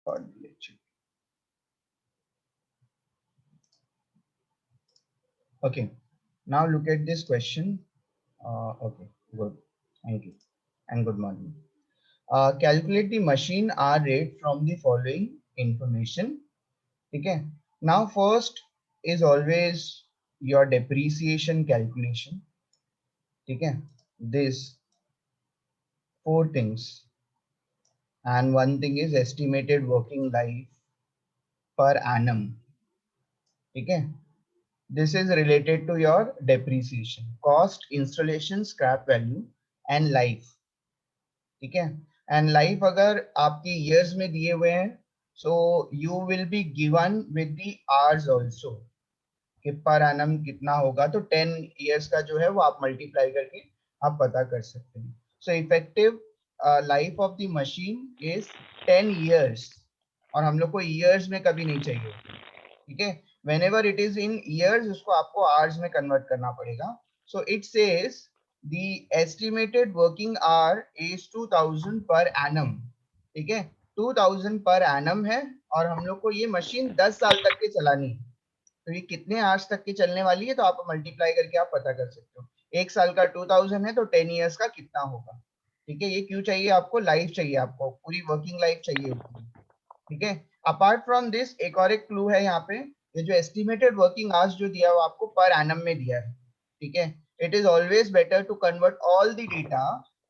for the lecture. Okay, now look at this question. Okay, good. Thank you and good morning. Calculate the machine R rate from the following information. Okay. Now first is always your depreciation calculation. Okay. This four things, and one thing is estimated working life per annum. Okay. This is related to your depreciation, cost, installation, scrap value and life. ठीक है. And life अगर आपकी years में दिए हुए हैं, so you will be given with the hours also कि per annum कितना होगा. तो 10 years का जो है वो आप मल्टीप्लाई करके आप पता कर सकते हैं. So effective life of the machine is 10 years, और हम लोग को years में कभी नहीं चाहिए. ठीक है. whenever it is in years, उसको आपको hours में कन्वर्ट करना पड़ेगा. so it says the estimated working hour is 2000 per annum. ठीक है. 2000 per annum है, और हम लोग को ये मशीन 10 साल तक के चलानी है. तो ये कितने आवर्स तक की चलने वाली है, तो आप मल्टीप्लाई करके आप पता कर सकते हो. एक साल का 2000 है, तो 10 years का कितना होगा. ठीक है. ये क्यों चाहिए आपको? लाइफ चाहिए, आपको पूरी वर्किंग लाइफ चाहिए होगी. ठीक है. अपार्ट फ्रॉम दिस एक और एक क्लू है यहाँ पे. ये जो एस्टिमेटेड वर्किंग आवर्स जो दिया वो आपको पर एनम में दिया है. ठीक है. It is always better to convert all the data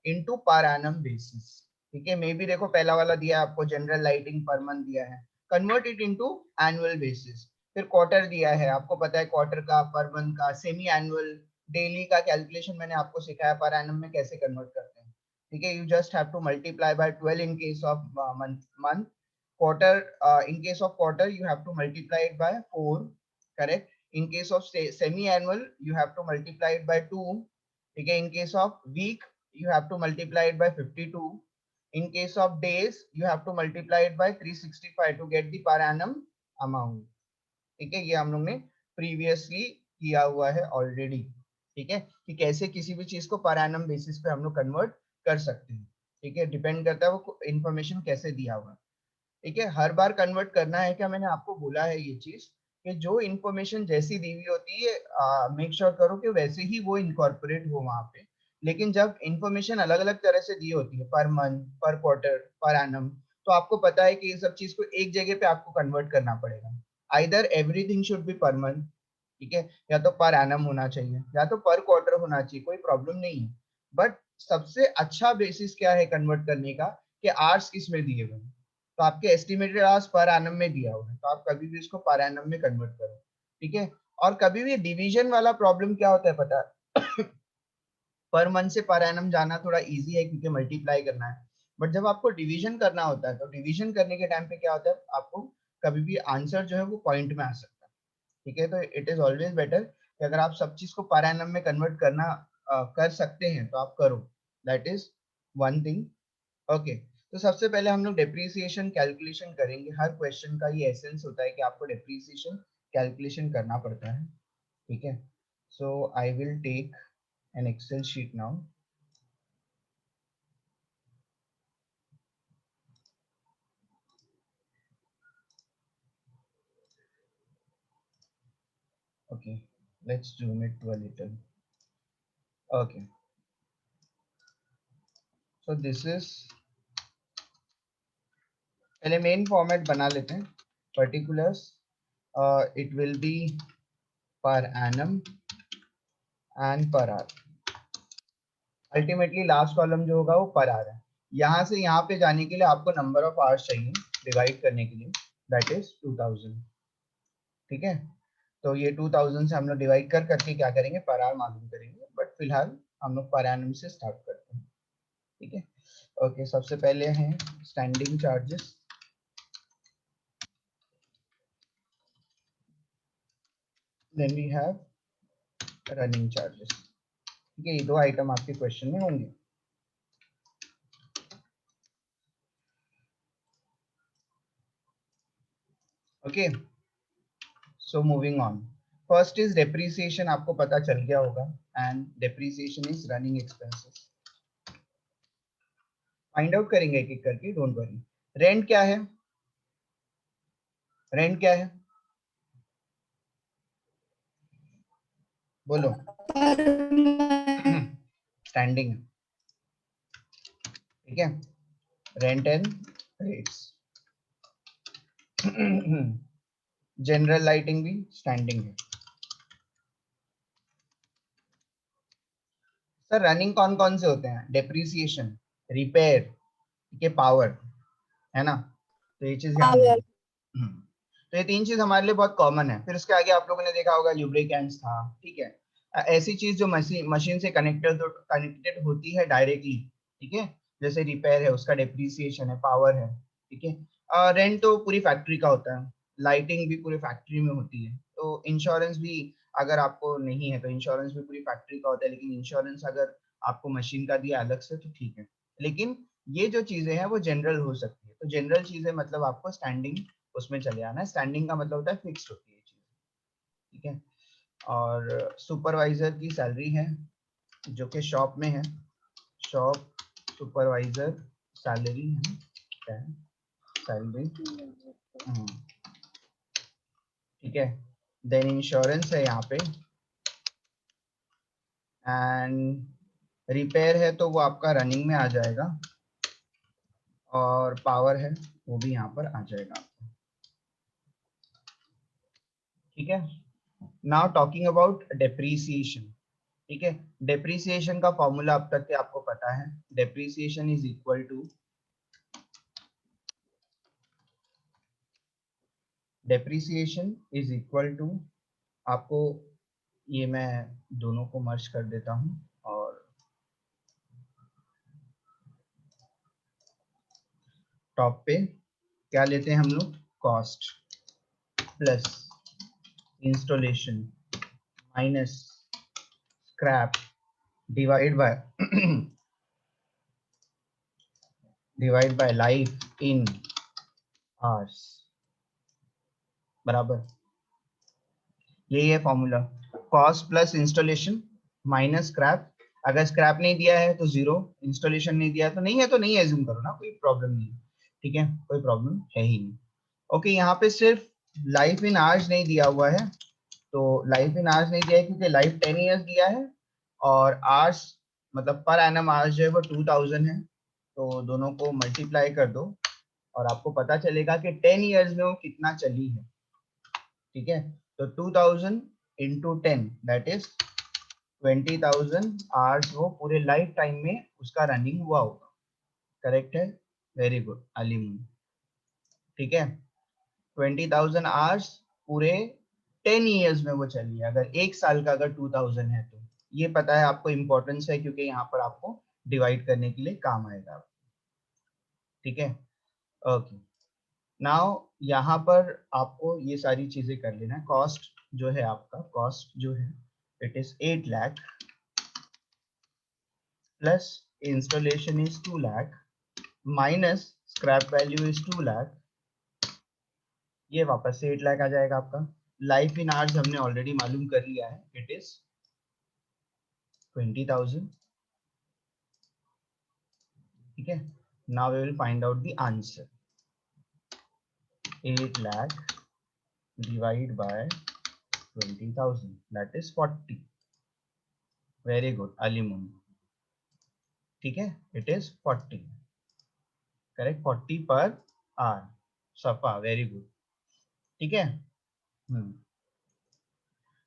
into per annum basis. ठीक है. मे बी देखो पहला वाला दिया है आपको जनरल लाइटिंग पर मंथ दिया है, convert it into annual basis. फिर क्वार्टर दिया है, आपको पता है क्वार्टर का, पर मंथ का, सेमी एनुअल, डेली का कैलकुलेशन मैंने आपको सिखाया पर एनम में कैसे कन्वर्ट करते हैं. ठीक है. You just have to multiply by 12 in case of month. Quarter, in case of quarter you have to multiply it by 4, correct. In case of semi annual you have to multiply it by 2. Okay. In case of week you have to multiply it by 52. In case of days you have to multiply it by 365 to get the per annum amount. ठीक है. ये हम लोग ने previously किया हुआ है already. ठीक है. कि कैसे किसी भी चीज को पर एनम बेसिस पे हम लोग कन्वर्ट कर सकते हैं. ठीक है. डिपेंड करता है वो इंफॉर्मेशन कैसे दिया हुआ. ठीक है. हर बार कन्वर्ट करना है क्या? मैंने आपको बोला है ये चीज कि जो इन्फॉर्मेशन जैसी दी हुई होती है मेक श्योर करो कि वैसे ही वो इनकॉर्पोरेट हो वहां पे. लेकिन जब इन्फॉर्मेशन अलग अलग तरह से दी होती है, पर मंथ, पर क्वार्टर, पर एनम, तो आपको पता है कि ये सब चीज को एक जगह पे आपको कन्वर्ट करना पड़ेगा. Either everything should be per month. ठीक है. या तो पर एनम होना चाहिए, या तो पर क्वार्टर होना चाहिए, कोई प्रॉब्लम नहीं है. बट सबसे अच्छा बेसिस क्या है कन्वर्ट करने का, कि आवर्स किस में दिए हुए हैं. तो आपके एस्टिमेटेड आवर्स पर एनम में दिया हुआ है, तो आप कभी भी इसको पर एनम में कन्वर्ट करो. ठीक है. और कभी भी डिवीजन वाला प्रॉब्लम क्या होता है पता है? पर मंथ से पर एनम जाना थोड़ा इजी है क्योंकि मल्टीप्लाई करना है. बट जब आपको डिवीजन करना होता है, तो डिवीजन करने के टाइम पे क्या होता है, आपको कभी भी आंसर जो है वो पॉइंट में आ सकता है. ठीक है. तो इट इज ऑलवेज बेटर कि अगर आप सब चीज को पर एनम में कन्वर्ट करना कर सकते हैं तो आप करो. That is one thing. Okay. तो सबसे पहले हम लोग डेप्रिसिएशन कैलकुलेशन करेंगे. हर क्वेश्चन का ये एसेंस होता है कि आपको डेप्रिसिएशन कैलकुलेशन करना पड़ता है. ठीक है. So I will take an Excel sheet now. Okay, let's zoom it to a little. Okay, so this is, पहले मेन फॉर्मेट बना लेते हैं. Particulars, it will be per annum and per hour. Ultimately last column जो होगा वो per hour है. यहाँ से यहाँ पे जाने के लिए आपको नंबर ऑफ आवर्स चाहिए डिवाइड करने के लिए, दैट इज 2000. ठीक है. तो ये 2000 से हम लोग डिवाइड कर करके क्या करेंगे, पर आवर मालूम करेंगे. बट फिलहाल हम लोग पर एनम से स्टार्ट करते हैं. ठीक है. ओके. सबसे पहले हैं standing charges, then we have running charges. ठीक है. ये दो आइटम आपके क्वेश्चन में होंगे. Okay. So moving on. First is depreciation, आपको पता चल गया होगा. And depreciation is running expenses. Find out करेंगे एक एक करके, डोंट वरी. रेंट क्या है? रेंट क्या है, बोलो। स्टैंडिंग, ठीक है, rent and rates. General lighting भी स्टैंडिंग है। सर रनिंग कौन कौन से होते हैं, डेप्रिसिएशन, रिपेयर, ठीक है, पावर, है ना, तो ये चीज ध्यान देंगे। तो ये तीन चीज हमारे लिए बहुत कॉमन है। फिर उसके आगे आप लोगों ने देखा होगा ल्यूब्रिकेंट्स था, ठीक है, ऐसी चीज जो मशीन मशीन से कनेक्टेड होती है डायरेक्टली, ठीक है, जैसे रिपेयर है उसका डेप्रिसिएशन है, पावर है, ठीक है, रेंट तो पूरी फैक्ट्री का होता है, लाइटिंग भी पूरी फैक्ट्री में होती है, तो इंश्योरेंस भी अगर आपको नहीं है तो इंश्योरेंस भी पूरी फैक्ट्री का होता है, लेकिन इंश्योरेंस अगर आपको मशीन का दिया अलग से तो ठीक है। लेकिन ये जो चीजें हैं वो जनरल हो सकती है, तो जनरल चीजें मतलब आपको स्टैंडिंग उसमें चले आना है। स्टैंडिंग का मतलब होता है फिक्स्ड होती है चीज, ठीक है। और सुपरवाइजर की सैलरी है जो कि शॉप में है, शॉप सुपरवाइजर सैलरी है, क्या है, सैलरी, ठीक है। देन इंश्योरेंस है यहाँ पे, एंड रिपेयर है तो वो आपका रनिंग में आ जाएगा, और पावर है वो भी यहाँ पर आ जाएगा, ठीक है। नाउ टॉकिंग अबाउट डेप्रीसिएशन, ठीक है। डेप्रीसिएशन का फॉर्मूला अब तक के आपको पता है, depreciation is equal to, depreciation is equal to, आपको ये मैं दोनों को मर्ज कर देता हूं, और टॉप पे क्या लेते हैं हम लोग, cost plus installation minus scrap divide by divide by life in hours, बराबर, यही है formula. Cost plus installation minus scrap, अगर स्क्रैप नहीं दिया है तो जीरो, इंस्टॉलेशन नहीं दिया तो नहीं है, तो नहीं एज्यूम करो ना, कोई प्रॉब्लम नहीं है, ठीक है, कोई प्रॉब्लम है ही नहीं। ओके, यहाँ पे सिर्फ लाइफ इन आवर्स नहीं दिया हुआ है, तो लाइफ इन आवर्स नहीं दिया है क्योंकि लाइफ 10 ईयर्स दिया है, और आवर्स मतलब पर एनम आवर्स जो है वो 2000 है, तो दोनों को मल्टीप्लाई कर दो और आपको पता चलेगा कि 10 ईयर्स में वो कितना चली है, ठीक है। तो 2000 इंटू 10 दैट इज 20,000 आवर्स वो पूरे लाइफ टाइम में उसका रनिंग हुआ होगा, करेक्ट है, वेरी गुड अलीम, ठीक है। 20,000 आवर्स पूरे 10 ईयर्स में वो चली है, अगर एक साल का अगर 2000 है तो ये पता है आपको, इंपॉर्टेंस है क्योंकि यहाँ पर आपको डिवाइड करने के लिए काम आएगा, ठीक है। ओके, नाउ यहाँ पर आपको ये सारी चीजें कर लेना है। कॉस्ट जो है आपका, कॉस्ट जो है it is 8 lakh plus installation is 2 lakh minus scrap value is 2 lakh, ये वापस से 8 लाख आ जाएगा आपका। लाइफ इन आवर्स हमने ऑलरेडी मालूम कर लिया है, इट इज 20,000, ठीक है। Now we will find out the answer, 8 lakh divide by 20,000 that is 40, very good Alimun, ठीक है, it is 40, correct, 40 per hour, सफा, वेरी गुड, ठीक है।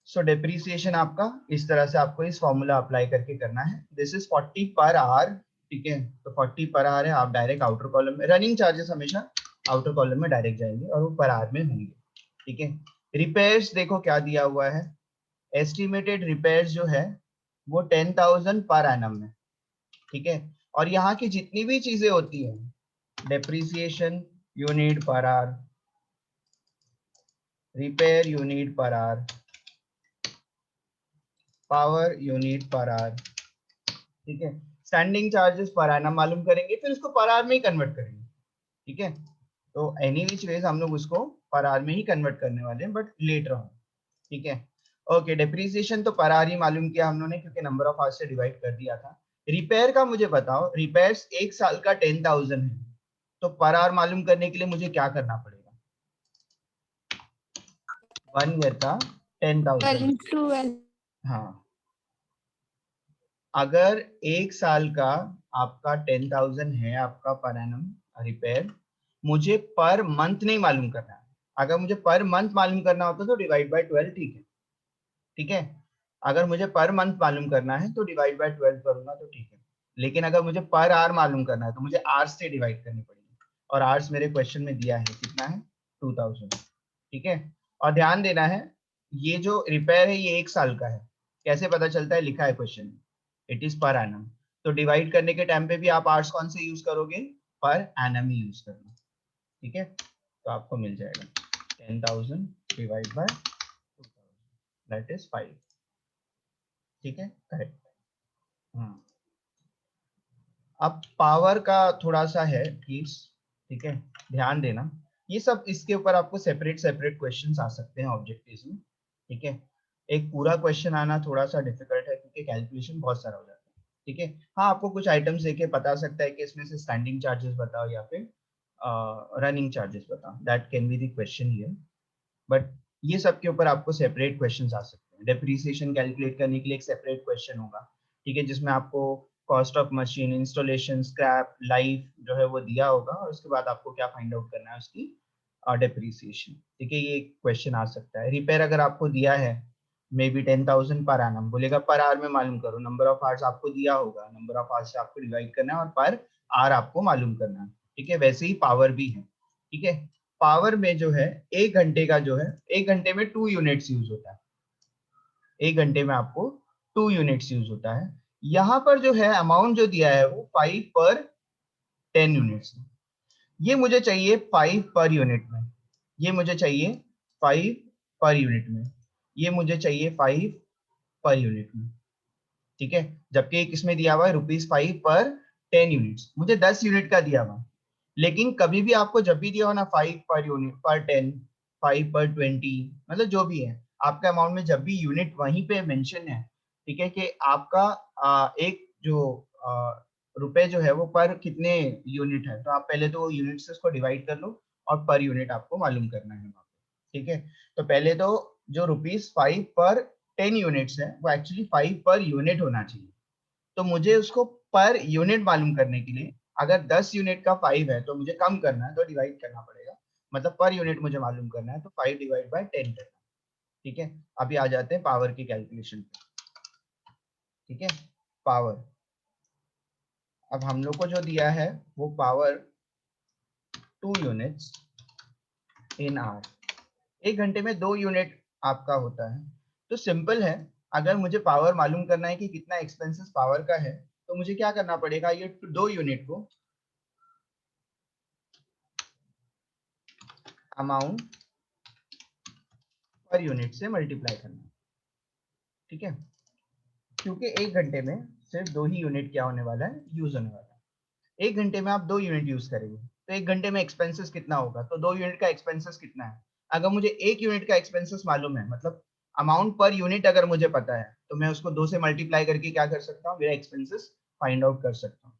सो डेप्रीसिएशन आपका इस तरह से आपको इस फॉर्मूला अप्लाई करके करना है, दिस इज 40 पर आवर, ठीक है, तो 40 पर आवर है, आप डायरेक्ट आउटर कॉलम में, रनिंग चार्जेस हमेशा आउटर कॉलम में डायरेक्ट जाएंगे और वो पर आवर में होंगे, ठीक है। रिपेयर्स देखो क्या दिया हुआ है, एस्टिमेटेड रिपेयर्स जो है वो 10,000 पर एनम है, ठीक है, और यहाँ की जितनी भी चीजें होती है, depreciation unit per hour, repair unit per hour, power unit per hour, ठीक है, स्टैंडिंग चार्जेस पर एनम मालूम करेंगे, फिर उसको पर आवर में ही कन्वर्ट करेंगे, ठीक है। तो एनी विच वेज हम लोग उसको पर आवर में ही कन्वर्ट करने वाले हैं, बट लेटर ऑन, ठीक है। ओके, डेप्रीसिएशन तो पर आवर ही मालूम किया हम लोगों ने क्योंकि नंबर ऑफ आवर्स से डिवाइड कर दिया था। रिपेयर का मुझे बताओ, रिपेयर्स एक साल का 10,000 है, तो पर आवर मालूम करने के लिए मुझे क्या करना पड़ेगा, 1 ईयर का 10,000। हाँ, अगर एक साल का आपका 10,000 है आपका पर एनम रिपेयर, मुझे पर मंथ नहीं मालूम करना है। अगर मुझे पर मंथ मालूम करना होता तो डिवाइड बाय 12, ठीक है, ठीक है। अगर मुझे पर मंथ मालूम करना है तो डिवाइड बाय 12 करूंगा तो ठीक है। लेकिन अगर मुझे पर आवर मालूम करना है तो मुझे आवर्स से डिवाइड करनी पड़ेगी, और आवर्स मेरे क्वेश्चन में दिया है कितना है, 2000, ठीक है। और ध्यान देना है, ये जो रिपेयर है ये एक साल का है। कैसे पता चलता है, लिखा है क्वेश्चन में, इट इज पर एनम। तो डिवाइड करने के टाइम पे भी आप आवर्स कौन से यूज करोगे, पर एनम ही यूज करना, ठीक है। तो आपको मिल जाएगा 10,000 डिवाइड बाय 2000, दैट इज 5, ठीक है, करेक्ट। हाँ, अब पावर का थोड़ा सा है प्लीज, ठीक है, ध्यान देना। ये सब इसके ऊपर आपको सेपरेट सेपरेट क्वेश्चंस आ सकते हैं ऑब्जेक्टिव्स में, ठीक है। एक पूरा क्वेश्चन आना थोड़ा सा डिफिकल्ट है क्योंकि कैलकुलेशन बहुत सारा हो जाता है, ठीक है। हाँ, आपको कुछ आइटम्स देके बता सकता है कि इसमें से स्टैंडिंग चार्जेस बताओ या फिर रनिंग चार्जेस बताओ, that can be the question here. But ये सब के ऊपर आपको सेपरेट क्वेश्चंस आ सकते हैं। डेप्रिसिएशन कैलकुलेट करने के लिए एक सेपरेट क्वेश्चन होगा, ठीक है, जिसमें आपको cost of machine, installation, scrap, life जो है वो दिया होगा, और उसके बाद आपको क्या फाइंड आउट करना है उसकी डेप्रिसिएशन, ठीक है। ये क्वेश्चन आ सकता है। रिपेयर अगर आपको दिया है मे बी 10,000 पर एनम, बोलेगा पर आवर में मालूम करो, नंबर ऑफ आवर्स आपको दिया होगा, नंबर ऑफ आवर्स से आपको डिवाइड करना है और पर आवर आपको मालूम करना है, ठीक है। वैसे ही पावर भी है, ठीक है। पावर में जो है, एक घंटे का जो है, एक घंटे में 2 यूनिट्स यूज होता है, एक घंटे में आपको 2 यूनिट्स यूज होता है। यहाँ पर जो है अमाउंट जो दिया है वो 5 पर 10 यूनिट्स। ये मुझे चाहिए 5 पर यूनिट में, ये मुझे चाहिए 5 पर यूनिट में, ये मुझे चाहिए 5 पर यूनिट में, ठीक है। जबकि एक इसमें दिया हुआ है ₹5 पर 10 यूनिट्स, मुझे 10 यूनिट का दिया हुआ। लेकिन कभी भी आपको जब भी दिया हो ना 5 पर यूनिट, पर 10, 5 पर 20, मतलब जो भी है आपका अमाउंट में, जब भी यूनिट वहीं पे मेंशन है, ठीक है, कि आपका एक जो रुपए जो है वो पर कितने यूनिट है, तो आप पहले तो यूनिट से उसको डिवाइड कर लो और पर यूनिट आपको मालूम करना है वहाँ पे, ठीक है। तो पहले तो जो ₹5 पर 10 यूनिट्स है वो एक्चुअली 5 पर यूनिट होना चाहिए। तो मुझे उसको पर यूनिट मालूम करने के लिए, अगर 10 यूनिट का 5 है तो मुझे कम करना है तो डिवाइड करना पड़ेगा, मतलब पर यूनिट मुझे मालूम करना है तो 5 डिवाइड बाय 10 करना, ठीक है। अभी आ जाते हैं पावर की कैलकुलेशन पे, ठीक है। पावर, अब हम लोग को जो दिया है वो पावर 2 यूनिट्स इन आवर, एक घंटे में 2 यूनिट आपका होता है। तो सिंपल है, अगर मुझे पावर मालूम करना है कि कितना एक्सपेंसेस पावर का है, तो मुझे क्या करना पड़ेगा, ये 2 यूनिट को अमाउंट पर यूनिट से मल्टीप्लाई करना, ठीक है। क्योंकि एक घंटे में सिर्फ 2 ही यूनिट क्या होने वाला है, यूज होने वाला है। एक घंटे में आप 2 यूनिट यूज करेंगे तो एक घंटे में एक्सपेंसेस कितना होगा, तो 2 यूनिट का एक्सपेंसेस कितना है। अगर मुझे 1 यूनिट का एक्सपेंसेस मालूम है, मतलब अमाउंट पर यूनिट अगर मुझे पता है, तो मैं उसको 2 से मल्टीप्लाई करके क्या कर सकता हूँ, मेरा एक्सपेंसेस फाइंड आउट कर सकता हूँ,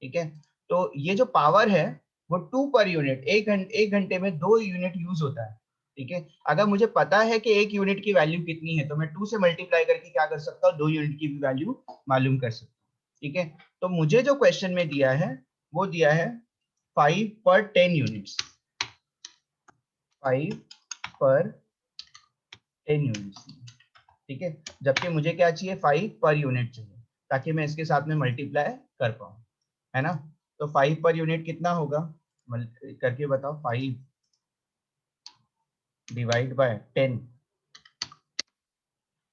ठीक है। तो ये जो पावर है वो 2 पर यूनिट, एक घंटे में 2 यूनिट यूज होता है, ठीक है। अगर मुझे पता है कि 1 यूनिट की वैल्यू कितनी है, तो मैं 2 से मल्टीप्लाई करके क्या कर सकता हूँ, 2 यूनिट की भी वैल्यू मालूम कर सकता हूँ, ठीक है। तो मुझे जो क्वेश्चन में दिया है वो दिया है 5 पर 10 यूनिट्स, 5 पर 10 यूनिट्स, ठीक है। जबकि मुझे क्या चाहिए, 5 पर यूनिट चाहिए, ताकि मैं इसके साथ में मल्टीप्लाई कर पाऊं, है ना। तो 5 पर यूनिट कितना होगा, करके बताओ, 5 डिवाइड बाय 10,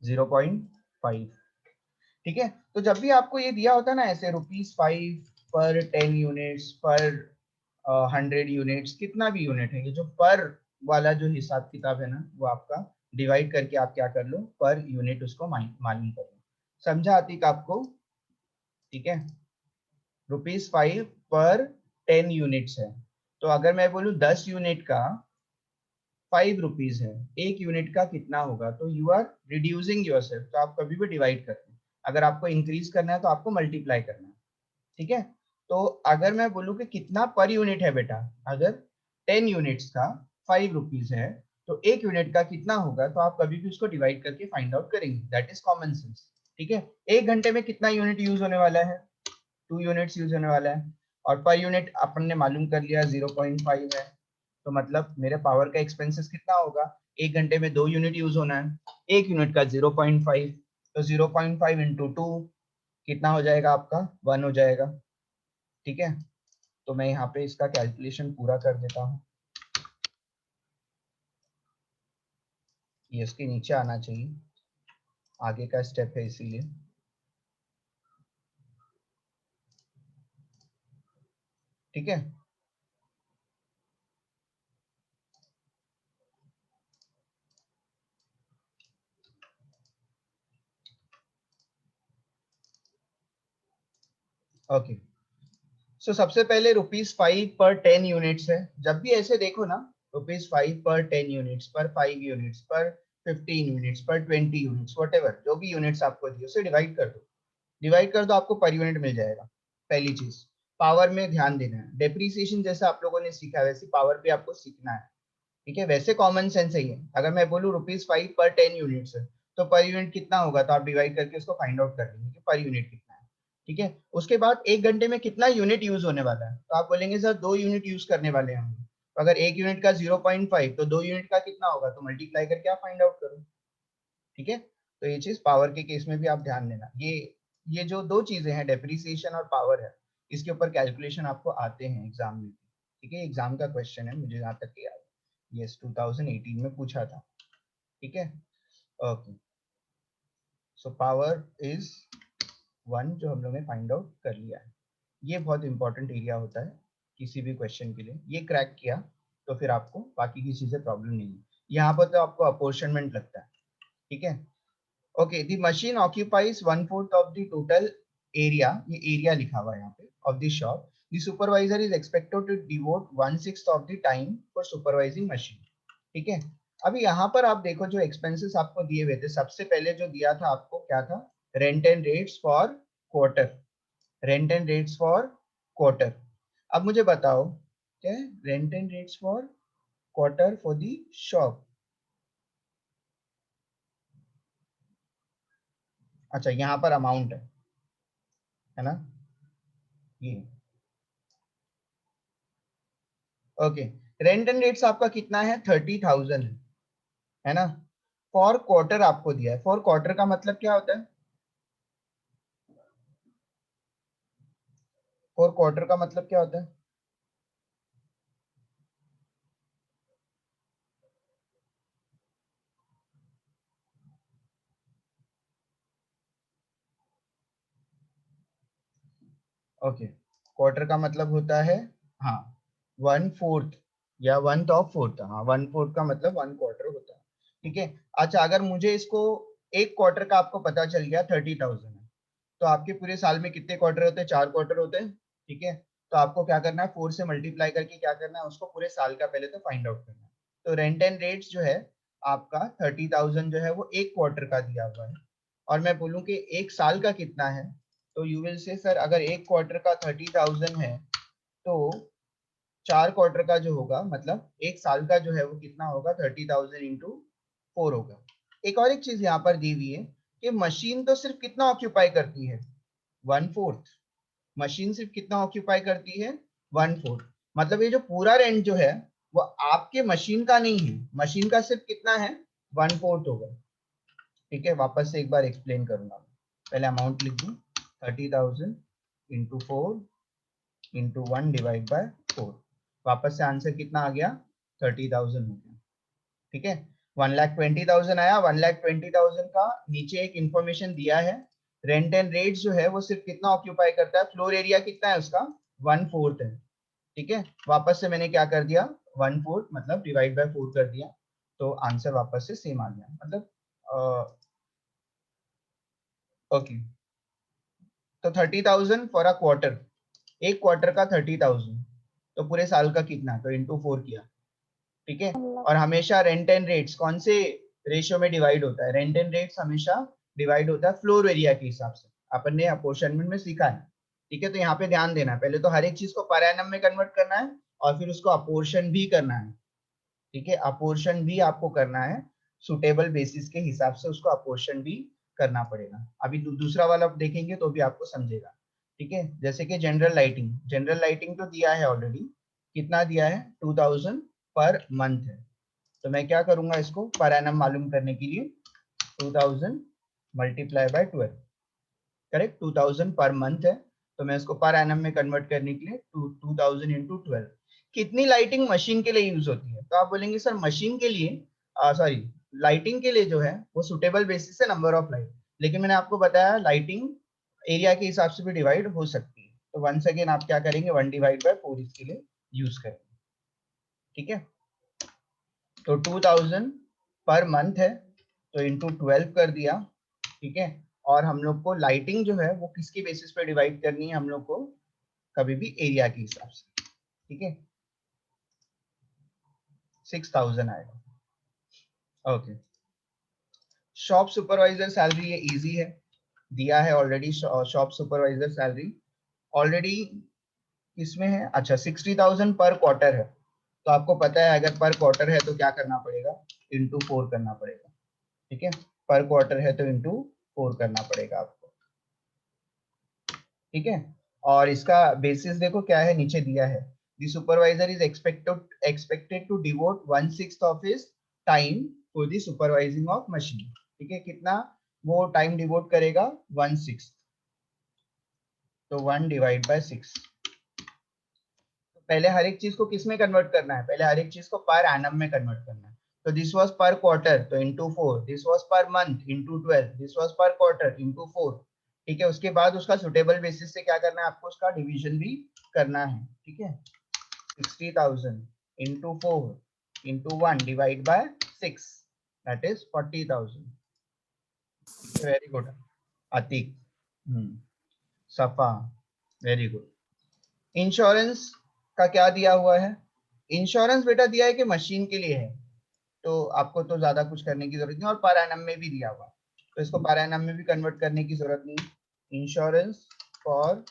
0.5, ठीक है। तो जब भी आपको ये दिया होता है ना ऐसे ₹5 पर 10 यूनिट्स, पर 100 यूनिट्स, कितना भी यूनिट है, ये जो पर वाला जो हिसाब किताब है ना, वो आपका डिवाइड करके आप क्या कर लो, पर यूनिट उसको मालूम कर लो। समझा आतिक आपको, ठीक है। ₹5 पर 10 यूनिट्स है, तो अगर मैं बोलूं 10 यूनिट का 5 रुपीज है, एक यूनिट का कितना होगा, तो यू आर रिड्यूसिंग योरसेल्फ, तो आप कभी भी डिवाइड करते हैं। अगर आपको इंक्रीज करना है तो आपको मल्टीप्लाई करना है, ठीक है। तो अगर मैं बोलूं कि कितना पर यूनिट है बेटा, अगर 10 यूनिट्स का 5 रुपीज है, तो 1 यूनिट का कितना होगा, तो आप कभी भी उसको डिवाइड करके फाइंड आउट करेंगे, दैट इज कॉमन सेंस। ठीक है, 1 घंटे में कितना यूनिट यूज होने वाला है, 2 यूनिट्स यूज होने वाला है, और पर यूनिट अपन ने मालूम कर लिया 0.5 है, तो मतलब मेरे पावर का एक्सपेंसेस कितना होगा, 1 घंटे में 2 यूनिट यूज होना है, 1 यूनिट का 0.5, तो 0.5 इंटू 2 कितना हो जाएगा आपका, 1 हो जाएगा। ठीक है, तो मैं यहाँ पे इसका कैलकुलेशन पूरा कर देता हूँ, ये इसके नीचे आना चाहिए, आगे का स्टेप है इसीलिए। ठीक है, ओके। सो सबसे पहले ₹5 पर 10 यूनिट्स है, जब भी ऐसे देखो ना, ₹5 पर 10 यूनिट्स, पर 5 यूनिट्स, पर 15 यूनिट्स, पर 20 यूनिट्स, वॉटेवर जो भी यूनिट्स आपको दिए उसे डिवाइड कर दो, डिवाइड कर दो, आपको पर यूनिट मिल जाएगा। पहली चीज, पावर में ध्यान देना है, डेप्रीसिएशन जैसा आप लोगों ने सीखा है वैसे पावर पे आपको सीखना है। ठीक है, वैसे कॉमन सेंस ही है, अगर मैं बोलूँ ₹5 पर 10 यूनिट्स है, तो पर यूनिट कितना होगा, तो आप डिवाइड करके उसको फाइंड आउट कर लेंगे कि पर यूनिट कितना है। ठीक है, उसके बाद 1 घंटे में कितना यूनिट यूज होने वाला है, तो आप बोलेंगे सर 2 यूनिट यूज करने वाले हैं हम, तो अगर 1 यूनिट का 0.5, तो 2 यूनिट का कितना होगा, तो मल्टीप्लाई करके आप फाइंड आउट करो। ठीक है, तो ये चीज पावर के केस में भी आप ध्यान देना, ये जो दो चीजें हैं, डेप्रिसिएशन और पावर है, इसके ऊपर कैलकुलेशन आपको आते हैं एग्जाम में। ठीक है, एग्जाम का क्वेश्चन है, मुझे जहाँ तक याद है, यस 2018 में पूछा था। ठीक है, ओके। सो पावर इज 1, जो हम लोग ने फाइंड आउट कर लिया है। ये बहुत इंपॉर्टेंट एरिया होता है किसी भी क्वेश्चन के लिए, ये क्रैक किया तो फिर आपको बाकी की चीजें प्रॉब्लम नहीं है। यहाँ पर तो आपको अपोर्शनमेंट लगता है। ठीक है, okay, the machine occupies 1/4 of the total area, ये एरिया लिखा हुआ है यहाँ पे, of the shop. The supervisor is expected to devote 1/6 of the time for supervising machine. ठीक है, अभी यहाँ पर आप देखो जो एक्सपेंसेस आपको दिए हुए थे, सबसे पहले जो दिया था आपको क्या था, rent and rates for quarter, rent and rates for quarter. अब मुझे बताओ क्या है rent and rates for quarter for the shop. अच्छा, यहाँ पर अमाउंट है ना, ये ओके। रेंट एंड रेट्स आपका कितना है, 30,000 है ना। फॉर क्वार्टर आपको दिया है, फॉर क्वार्टर का मतलब क्या होता है, फॉर क्वार्टर का मतलब क्या होता है, ओके। क्वार्टर का मतलब होता है, हाँ, 1/4 या 1/4, हाँ 1/4 का मतलब 1 क्वार्टर होता है। ठीक है, अच्छा अगर मुझे इसको एक क्वार्टर का आपको पता चल गया 30,000 है, तो आपके पूरे साल में कितने क्वार्टर होते हैं, 4 क्वार्टर होते हैं। ठीक है, तो आपको क्या करना है, 4 से मल्टीप्लाई करके क्या करना है, उसको पूरे साल का पहले तो फाइंड आउट करना है। तो रेंट एंड रेट्स जो है आपका 30,000 जो है वो एक क्वार्टर का दिया हुआ है, और मैं बोलूँ कि एक साल का कितना है, तो यू विल से सर अगर एक क्वार्टर का 30,000 है, तो 4 क्वार्टर का जो होगा, मतलब एक साल का जो है वो कितना होगा, 30,000 इंटू 4 होगा। एक चीज यहाँ पर दी हुई है कि मशीन तो सिर्फ कितना ऑक्यूपाई करती है, 1/4। मशीन सिर्फ कितना ऑक्यूपाई करती है, 1/4। मतलब ये जो पूरा रेंट जो है वो आपके मशीन का नहीं है, मशीन का सिर्फ कितना है, 1/4 होगा। ठीक है, वापस से एक बार एक्सप्लेन करूंगा, पहले अमाउंट लिख दूं, 30,000 इंटू 4 इंटू 1 डिवाइड बाय 4, वापस से आंसर कितना आ गया, 30,000 हो गया। ठीक है, 1,20,000 आया, 1,20,000 का नीचे एक इंफॉर्मेशन दिया है, रेंट एंड रेट जो है वो सिर्फ कितना ऑक्यूपाई करता है, फ्लोर एरिया कितना है उसका, 1/4 है। ठीक है, वापस से मैंने क्या कर दिया, 1/4 मतलब डिवाइड बाय 4 कर दिया, तो आंसर वापस से सेम आ गया, मतलब ओके। तो 30,000 फॉर अ क्वार्टर, एक क्वार्टर का 30,000, तो पूरे साल का कितना, तो इंटू 4 किया। ठीक है, और हमेशा रेंट एंड रेट्स कौन से रेशियो में डिवाइड होता है, रेंट एंड रेट्स हमेशा डिवाइड होता है फ्लोर एरिया के हिसाब से, अपन ने अपोर्शनमेंट में सीखा है। ठीक है, तो यहाँ पे ध्यान देना है, पहले तो हर एक चीज को पर एनम में कन्वर्ट करना है और फिर उसको अपोर्शन भी करना है। ठीक है, अपोर्शन भी आपको करना है, सुटेबल बेसिस के हिसाब से उसको अपोर्शन भी करना पड़ेगा। अभी दूसरा वाला देखेंगे तो भी आपको समझेगा। ठीक है, जैसे कि जनरल लाइटिंग तो दिया है ऑलरेडी, कितना दिया है 2000 पर मंथ है। तो मैं क्या करूंगा, इसको पर एनम मालूम करने के लिए 2000 multiply by 12, correct, 2000 per month है, तो मैं इसको पर एनम में कन्वर्ट करने के लिए 2000 इंटू 12। कितनी लाइटिंग मशीन के लिए यूज होती है, तो आप बोलेंगे सर मशीन के लिए, सॉरी, लाइटिंग के लिए जो है वो सुटेबल बेसिस है नंबर ऑफ लाइट, लेकिन मैंने आपको बताया लाइटिंग एरिया के हिसाब से भी डिवाइड हो सकती है। तो वंस अगेन आप क्या करेंगे, 1 डिवाइड बाय 4 इसके लिए यूज करेंगे। ठीक है, तो 2000 पर मंथ है, तो इंटू 12 कर दिया। ठीक है, और हम लोग को लाइटिंग जो है वो किसके बेसिस पे डिवाइड करनी है, हम लोग को कभी भी एरिया के हिसाब से। ठीक है, 6000 आएगा। ओके, शॉप सुपरवाइजर सैलरी, ये इजी है, दिया है already. Shop supervisor salary already इसमें है। अच्छा, 60,000 पर क्वार्टर है, तो आपको पता है अगर पर क्वार्टर है तो क्या करना पड़ेगा, इंटू 4 करना पड़ेगा। ठीक है, पर क्वार्टर है तो इंटू 4 करना पड़ेगा आपको। ठीक है, और इसका बेसिस देखो क्या है, नीचे दिया है, the supervisor is expected to devote 1/6 of his time for the supervising of machine. ठीक है, कितना वो टाइम डिवोट करेगा, 1/6, तो 1 डिवाइड बाय 6। पहले हर एक चीज को किस में कन्वर्ट करना है, पहले हर एक चीज को पर एनम में कन्वर्ट करना है। तो दिस वाज पर क्वार्टर, तो into 4, this was per month into 12, this was पर क्वार्टर इंटू 4। ठीक है, उसके बाद उसका सुटेबल बेसिस से क्या करना है, आपको उसका डिवीजन भी करना है। ठीक है, 60,000 into 4 into 1 divide by 6, that is 40,000। Very good Atiq, सफा, वेरी गुड। इंश्योरेंस का क्या दिया हुआ है, इंश्योरेंस बेटा दिया है कि मशीन के लिए है, तो आपको तो ज्यादा कुछ करने की जरूरत नहीं, और पर एनम में भी दिया हुआ, तो इसको पर एनम में भी कन्वर्ट करने की जरूरत नहीं। इंश्योरेंस फॉर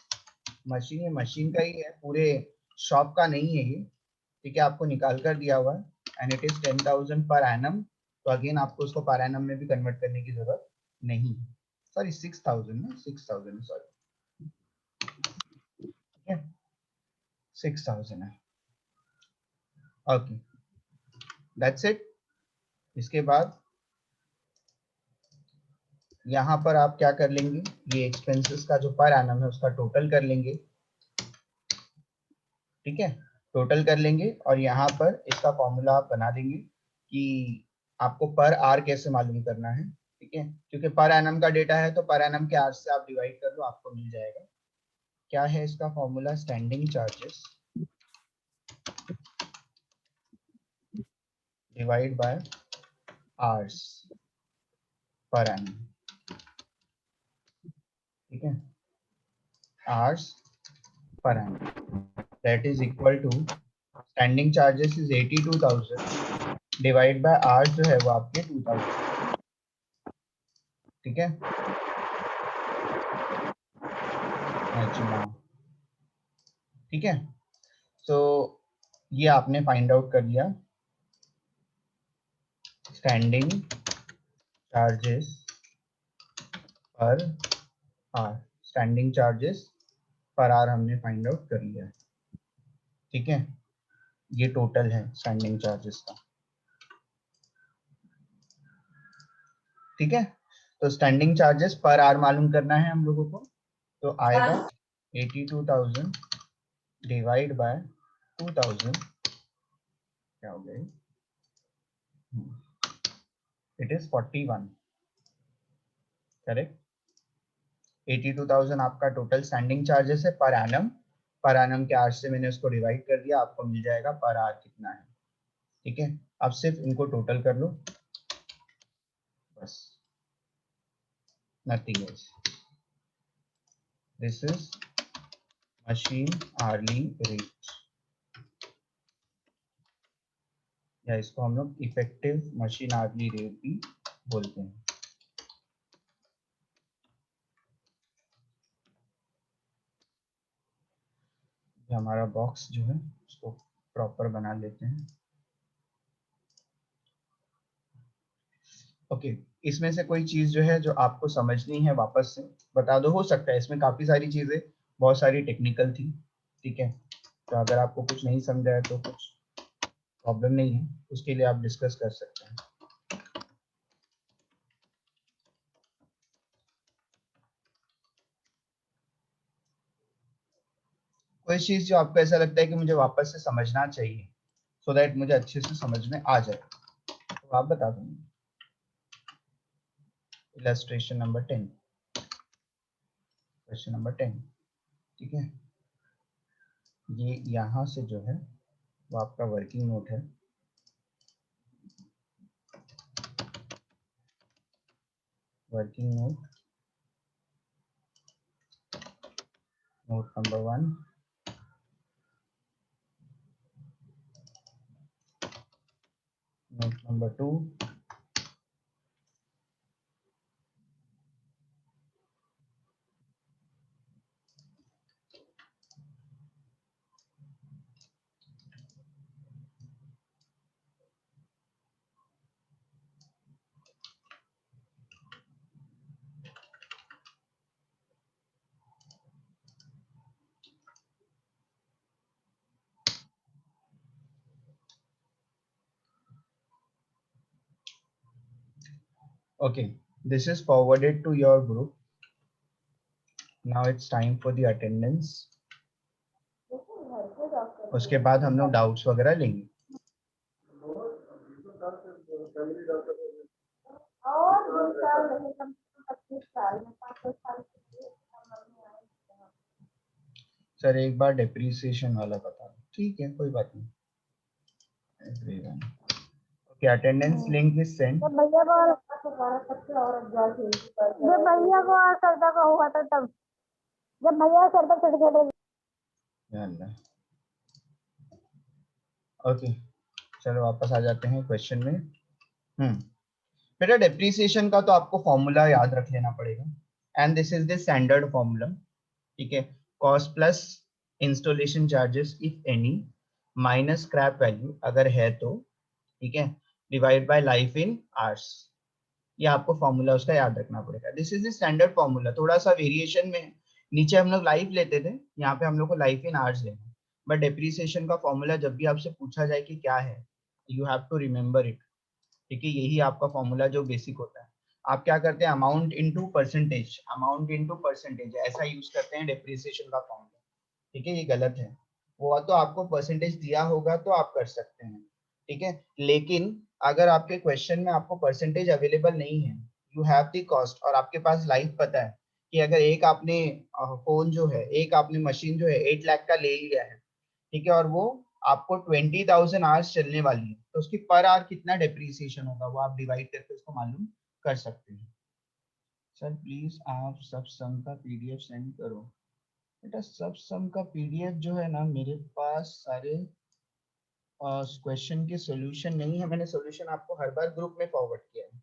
मशीन, ये मशीन का ही है, पूरे शॉप का नहीं है ये। ठीक है, आपको निकाल कर दिया हुआ है, and it is 10,000 per annum, तो अगेन आपको उसको पर एनम में भी कन्वर्ट करने की जरूरत नहीं, सॉरी 6,000 ना, 6,000 सॉरी, ठीक है, 6,000 है। Okay, that's it. इसके बाद यहाँ पर आप क्या कर लेंगे, ये एक्सपेंसेस का जो पर एनम है उसका टोटल कर लेंगे। ठीक है, टोटल कर लेंगे, और यहाँ पर इसका फॉर्मूला आप बना देंगे कि आपको पर आर कैसे मालूम करना है। ठीक है, क्योंकि पर एनम का डेटा है, तो पर एनम के आर से आप डिवाइड कर लो, आपको मिल जाएगा। क्या है इसका formula, standing charges divide by hours per annum. ठीक है, hours per annum, that is equal to, standing charges is 82,000 divide by hours जो है वो आपके 2,000। ठीक है, अच्छा, ठीक है, तो ये आपने फाइंड आउट कर लिया, स्टैंडिंग चार्जेस पर आर, स्टैंडिंग चार्जेस पर आर हमने फाइंड आउट कर लिया है। ठीक है, ये टोटल है स्टैंडिंग चार्जेस का। ठीक है, तो स्टैंडिंग चार्जेस पर आर मालूम करना है हम लोगों को, तो आएगा 82,000 डिवाइड बाय 2,000, क्या हो गया, इट इज 41, करेक्ट। 82,000 आपका टोटल स्टैंडिंग चार्जेस है पर एनम, पर एनम के आर से मैंने उसको डिवाइड कर दिया, आपको मिल जाएगा पर आर कितना है। ठीक है, अब सिर्फ इनको टोटल कर लो बस, nothing else. This is machine hourly rate, या इसको हम लोग इफेक्टिव मशीन आर्ली रेट भी बोलते हैं। ये हमारा बॉक्स जो है उसको प्रॉपर बना लेते हैं। ओके, इसमें से कोई चीज जो है जो आपको समझनी है वापस से बता दो। हो सकता है इसमें काफी सारी चीजें बहुत सारी टेक्निकल थी, ठीक है। तो अगर आपको कुछ नहीं समझा है तो कुछ प्रॉब्लम नहीं है, उसके लिए आप डिस्कस कर सकते हैं। कोई चीज जो आपको ऐसा लगता है कि मुझे वापस से समझना चाहिए सो दैट मुझे अच्छे से समझ में आ जाए, तो आप बता दो। इलस्ट्रेशन नंबर 10, क्वेश्चन नंबर 10, ठीक है। ये यहाँ से जो है वो आपका वर्किंग नोट है। Working note, note number 1, note number 2, okay, this is forwarded to your group. Now it's time for the attendance. उसके बाद हम लोग डाउट्स वगैरह लेंगे। सर एक बार डेप्रिसिएशन वाला बता दो, ठीक है कोई बात नहीं। Everyone. Okay, attendance link is sent. जब भैया को और सरदा का हुआ था तब, जब भैया सरदा चढ़ गए। ओके, चलो वापस आ जाते हैं क्वेश्चन में। बेटा डेप्रिसिएशन का तो आपको फॉर्मूला याद रख लेना पड़ेगा, and this is the standard formula, ठीक है। Cost plus installation charges if any minus scrap value अगर है तो, ठीक है, divide by life in hours. ये आपको फॉर्मूला उसका याद रखना पड़ेगा। This is the standard formula, थोड़ा सा वेरिएशन में। नीचे हम लोग लाइफ लेते थे, यहाँ पे हम लोग को लाइफ इन आवर्स लेना है। बट डेप्रिसिएशन का फॉर्मूला जब भी आपसे पूछा जाए कि क्या है, you have to remember it, ठीक है। यही आपका फॉर्मूला जो बेसिक होता है। आप क्या करते हैं, amount into percentage, amount into percentage ऐसा यूज करते हैं डेप्रिसिएशन का फॉर्मूला, ठीक है। ये गलत है, वो तो आपको परसेंटेज दिया होगा तो आप कर सकते हैं, ठीक है। लेकिन अगर आपके क्वेश्चन में आपको परसेंटेज अवेलेबल नहीं है, यू हैव द कॉस्ट, और आपके पास लाइफ पता है कि अगर एक आपने फोन जो है, एक आपने मशीन जो है 8 लाख का ले लिया है, ठीक है, और वो आपको 20,000 आवर्स चलने वाली है, तो उसकी पर आवर कितना डेप्रिसिएशन होगा वो आप डिवाइड करके उसको मालूम कर सकते हैं। सर प्लीज आप सब सम का पीडीएफ सेंड करो। बेटा सब सम का पीडीएफ जो है ना, मेरे पास सारे क्वेश्चन के सॉल्यूशन नहीं है। मैंने सॉल्यूशन आपको हर बार ग्रुप में फॉरवर्ड किया है,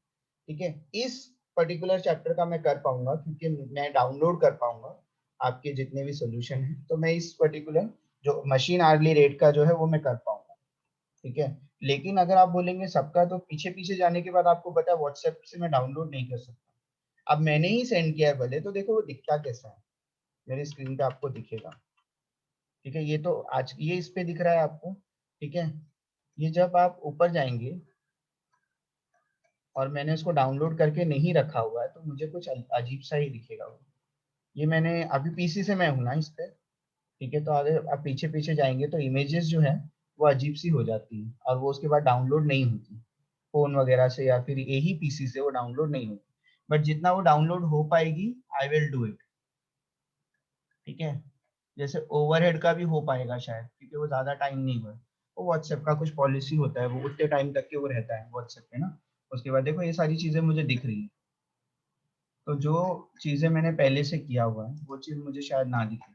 ठीक है। इस पर्टिकुलर चैप्टर का मैं कर पाऊंगा क्योंकि मैं डाउनलोड कर पाऊंगा आपके जितने भी सॉल्यूशन हैं, तो मैं इस पर्टिकुलर जो मशीन आर्ली रेट का जो है वो मैं कर पाऊंगा, ठीक है। लेकिन अगर आप बोलेंगे सबका, तो पीछे पीछे जाने के बाद आपको पता है व्हाट्सएप से मैं डाउनलोड नहीं कर सकता। अब मैंने ही सेंड किया है भले, तो देखो वो दिखता कैसा है, मेरी स्क्रीन पे आपको दिखेगा, ठीक है। ये तो आज ये इस पे दिख रहा है आपको, ठीक है। ये जब आप ऊपर जाएंगे और मैंने इसको डाउनलोड करके नहीं रखा हुआ है तो मुझे कुछ अजीब सा ही दिखेगा वो। ये मैंने अभी पीसी से मैं हूं ना इस पे, ठीक है। तो अगर आप पीछे पीछे जाएंगे तो इमेजेस जो है वो अजीब सी हो जाती है और वो उसके बाद डाउनलोड नहीं होती फोन वगैरह से, या फिर यही पीसी से वो डाउनलोड नहीं होती। बट जितना वो डाउनलोड हो पाएगी आई विल डू इट, ठीक है। जैसे ओवरहेड का भी हो पाएगा शायद, क्योंकि वो ज्यादा टाइम नहीं हुआ है। वो व्हाट्सएप का कुछ पॉलिसी होता है, वो उतने टाइम तक के वो रहता है व्हाट्सएप पे ना। उसके बाद देखो ये सारी चीजें मुझे दिख रही है, तो जो चीजें मैंने पहले से किया हुआ है वो चीज मुझे शायद ना दिखे,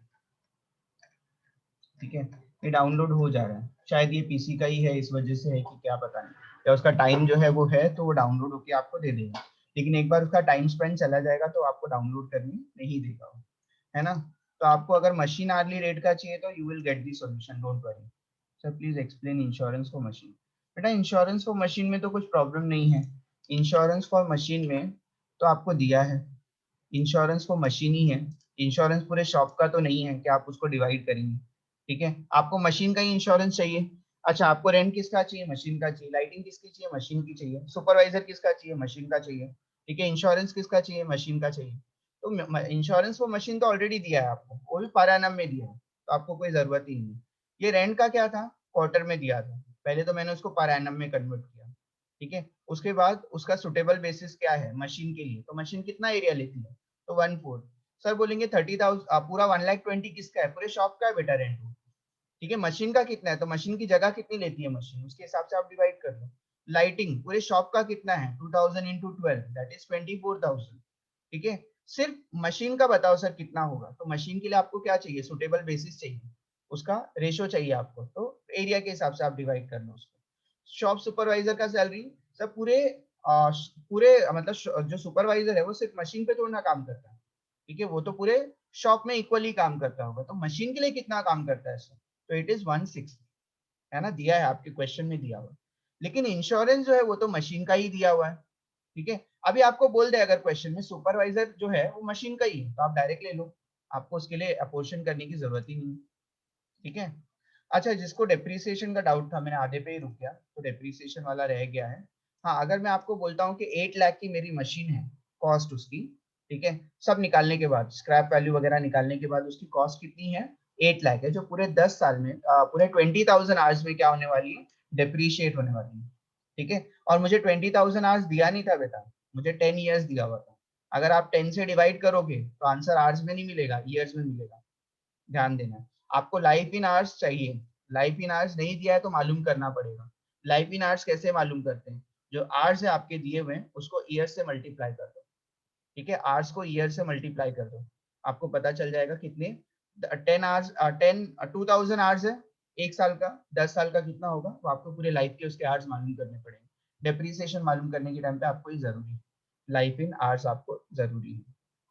ठीक है। ये डाउनलोड हो जा रहा है, शायद ये पीसी का ही है, इस वजह से है कि क्या पता नहीं, या उसका टाइम जो है वो है तो वो डाउनलोड होके आपको दे देगा। लेकिन एक बार उसका टाइम स्पेंड चला जाएगा तो आपको डाउनलोड करने नहीं देगा वो, है ना। तो आपको अगर मशीन आर्ली रेट का चाहिए तो you will get the solution, don't worry. Sir please explain insurance for machine. बेटा इंश्योरेंस फॉर मशीन में तो कुछ प्रॉब्लम नहीं है, इंश्योरेंस फॉर मशीन में तो आपको दिया है, इंश्योरेंस फॉर मशीन ही है, इंश्योरेंस पूरे शॉप का तो नहीं है कि आप उसको डिवाइड करेंगे। ठीक है, आपको मशीन का ही इंश्योरेंस चाहिए। अच्छा, आपको रेंट किसका चाहिए? मशीन का चाहिए। लाइटिंग किसकी चाहिए? मशीन की चाहिए। सुपरवाइजर किसका चाहिए? मशीन का चाहिए। ठीक है, इंश्योरेंस किसका चाहिए? मशीन का चाहिए। तो इंश्योरेंस फॉर मशीन तो ऑलरेडी दिया है आपको, वो भी पर एनम में दिया है, तो आपको कोई जरूरत ही नहीं है। ये रेंट का क्या था? क्वार्टर में दिया था, पहले तो मैंने उसको पर एनम में कन्वर्ट किया। ठीक है, उसके बाद उसका सुटेबल बेसिस क्या है मशीन के लिए, तो मशीन कितना एरिया लेती है? तो 1/4। सर बोलेंगे 30,000 पूरा 1,20,000 किसका है? पूरे शॉप का है बेटा रेंट। ठीक है, मशीन का कितना है? तो मशीन की जगह कितनी लेती है मशीन, उसके हिसाब से आप डिवाइड कर लो। लाइटिंग पूरे शॉप का कितना है? 2000 इंटू 12 दैट इज 24,000। ठीक है, सिर्फ मशीन का बताओ सर कितना होगा? तो मशीन के लिए आपको क्या चाहिए? सुटेबल बेसिस चाहिए, उसका रेशो चाहिए आपको, तो एरिया के हिसाब से आप डिवाइड कर लो उसको। शॉप सुपरवाइजर का सैलरी सर पूरे मतलब जो सुपरवाइजर है वो सिर्फ मशीन पे थोड़ा ना काम करता है। ठीक है, वो तो पूरे शॉप में इक्वली काम करता होगा, तो मशीन के लिए कितना काम करता है सर? तो इट इज 1/6, है ना, दिया है आपके क्वेश्चन में दिया हुआ। लेकिन इंश्योरेंस जो है वो तो मशीन का ही दिया हुआ है। ठीक है, अभी आपको बोल दे अगर क्वेश्चन में सुपरवाइजर जो है वो मशीन का ही है, तो आप डायरेक्ट ले लो, आपको उसके लिए अपोर्शन करने की जरूरत ही नहीं है। ठीक है, अच्छा, जिसको डेप्रीसिएशन का डाउट था, मैंने आधे पे ही रुक गया, तो डेप्रीसिएशन वाला रह गया है। हाँ, अगर मैं आपको बोलता हूँ कि 8 लाख की मेरी मशीन है, कॉस्ट उसकी, ठीक है, सब निकालने के बाद, स्क्रैप वैल्यू वगैरह निकालने के बाद उसकी कॉस्ट कितनी है? 8 लाख है, जो पूरे 10 साल में पूरे 20,000 आवर्स में क्या होने वाली है? डेप्रीशिएट होने वाली है। ठीक है, और मुझे 20,000 आवर्स दिया नहीं था बेटा, मुझे 10 ईयर्स दिया हुआ था। अगर आप 10 से डिवाइड करोगे तो आंसर आवर्स में नहीं मिलेगा, ईयर्स में मिलेगा, ध्यान देना। आपको लाइफ इन आवर्स चाहिए, लाइफ इन आवर्स नहीं दिया है तो मालूम करना पड़ेगा। लाइफ इन आवर्स कैसे मालूम करते हैं? जो आवर्स है आपके दिए हुए हैं उसको ईयर से मल्टीप्लाई कर दो। ठीक है, आवर्स को ईयर से मल्टीप्लाई कर दो, आपको पता चल जाएगा कितने। 10 आवर्स 2,000 आवर्स है एक साल का, 10 साल का कितना होगा, तो आपको पूरे लाइफ के उसके आवर्स मालूम करने पड़ेंगे। डेप्रीसिएशन मालूम करने के टाइम पे आपको ये जरूरी है, लाइफ इन आवर्स आपको जरूरी है।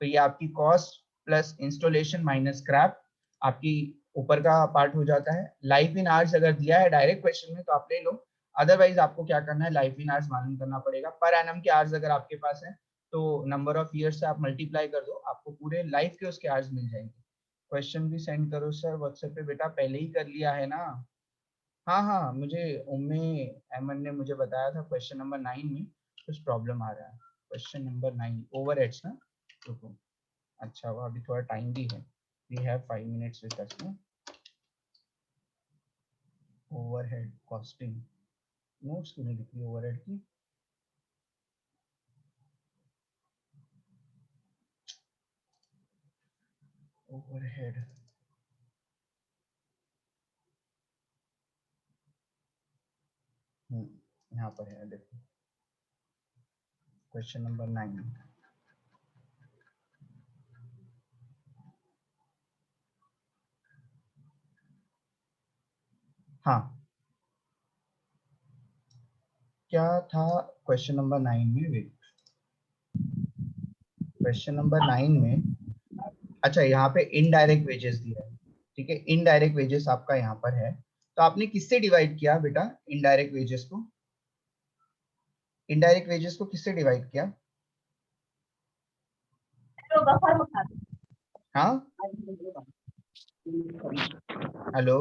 तो ये आपकी cost plus installation minus scrap आपकी ऊपर का पार्ट हो जाता है। लाइफ इन आवर्स अगर दिया है डायरेक्ट क्वेश्चन में तो आप ले लो, अदरवाइज आपको क्या करना है, लाइफ इन आवर्स मालूम करना पड़ेगा। पर एनम के आवर्स अगर आपके पास है तो नंबर ऑफ ईयर्स से आप मल्टीप्लाई कर दो, आपको पूरे लाइफ के उसके आवर्स मिल जाएंगे। क्वेश्चन भी सेंड करो सर व्हाट्सएप पे, बेटा पहले ही कर लिया है ना। हाँ हाँ, मुझे उम्मे अहमद ने मुझे बताया था क्वेश्चन नंबर 9 में कुछ प्रॉब्लम आ रहा है। क्वेश्चन नंबर 9 ओवरहेड्स ना, रुको, अच्छा वो अभी थोड़ा टाइम भी है, we have 5 minutes with us ना। ओवरहेड कॉस्टिंग नोट्स क्यों नहीं लिखी ओवरहेड की? ओवरहेड यहाँ पर है, देखो क्वेश्चन नंबर 9। हाँ, क्या था क्वेश्चन नंबर 9 में? वेट, क्वेश्चन नंबर 9 में, अच्छा यहाँ पे इनडायरेक्ट वेजेस दिया है। ठीक है, इनडायरेक्ट वेजेस आपका यहाँ पर है, तो आपने किससे डिवाइड किया बेटा इनडायरेक्ट वेजेस को? इनडायरेक्ट वेजेस को किससे डिवाइड किया? हाँ, हेलो,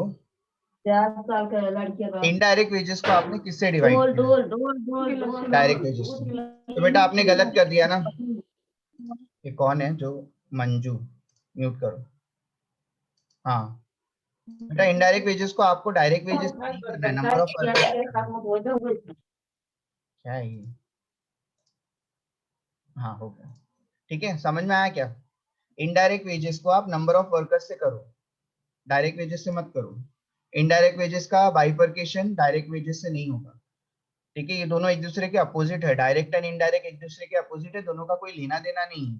4 साल का लड़के का इनडायरेक्ट वेजेस को आपने किससे डिवाइड किया? डायरेक्ट वेजेस से। तो बेटा आपने गलत कर दिया ना। ये कौन है जो? मंजू, म्यूट करो। हाँ बेटा, इनडायरेक्ट वेजेस को आपको डायरेक्ट वेजेस में नहीं करना है, नंबर ऑफ वर्कर्स से करना है। क्या है ये? हाँ हो गया, ठीक है, समझ में आया क्या? इनडायरेक्ट वेजेस को आप नंबर ऑफ वर्कर्स से करो, डायरेक्ट वेजेस से मत करो। इनडायरेक्ट वेजेस का बाइफर्केशन डायरेक्ट वेजेस से नहीं होगा। ठीक है, ये दोनों एक दूसरे के अपोजिट है, डायरेक्ट एंड इनडायरेक्ट एक दूसरे के अपोजिट है, दोनों का कोई लेना देना नहीं है।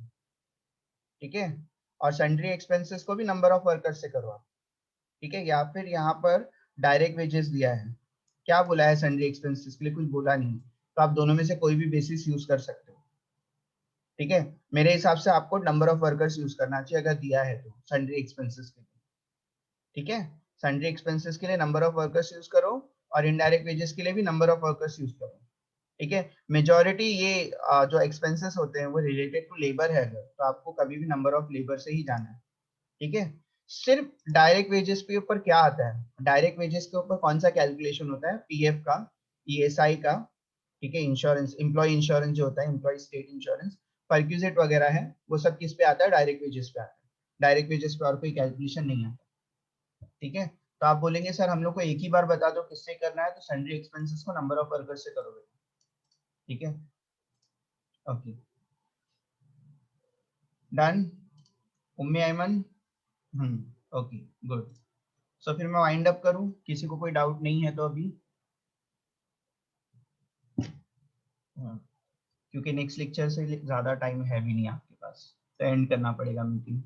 ठीक है, और सन्ड्री एक्सपेंसेस को भी नंबर ऑफ वर्कर्स से करो आप। ठीक है, या फिर यहाँ पर डायरेक्ट वेजेस दिया है, क्या बोला है सन्ड्री एक्सपेंसेस के लिए? कुछ बोला नहीं, तो आप दोनों में से कोई भी बेसिस यूज कर सकते हो। ठीक है, मेरे हिसाब से आपको नंबर ऑफ वर्कर्स यूज करना चाहिए अगर दिया है तो सन्ड्री एक्सपेंसेस के लिए। ठीक है, सन्ड्री एक्सपेंसेस के लिए नंबर ऑफ वर्कर्स यूज करो और इनडायरेक्ट वेजेस के लिए भी नंबर ऑफ वर्कर्स यूज करो। ठीक है। मेजॉरिटी ये जो एक्सपेंसेस होते हैं वो रिलेटेड टू लेबर है अगर, तो आपको कभी भी नंबर ऑफ लेबर से ही जाना है। ठीक है। सिर्फ डायरेक्ट वेजेस के ऊपर क्या आता है, डायरेक्ट वेजेस के ऊपर कौन सा कैलकुलेशन होता है, पीएफ का, ईएसआई का, ठीक है, इंश्योरेंस, एम्प्लॉय इंश्योरेंस जो होता है, एम्प्लॉय स्टेट इंश्योरेंस, परक्यूजेट वगैरह है, वो सब किस पे आता है, डायरेक्ट वेजेस पे आता है। डायरेक्ट वेजेस पे और कोई कैलकुलेशन नहीं आता। ठीक है। तो आप बोलेंगे सर हम लोग को एक ही बार बता दो किससे करना है, तो सन्ड्री एक्सपेंसेस को नंबर ऑफ वर्कर से करोगे। ठीक है। Okay, done. Ummi Aiman. Okay, good. सो फिर मैं वाइंड अप करूं, किसी को कोई डाउट नहीं है तो अभी, क्योंकि नेक्स्ट लेक्चर से ज्यादा टाइम है भी नहीं आपके पास, तो एंड करना पड़ेगा मीटिंग।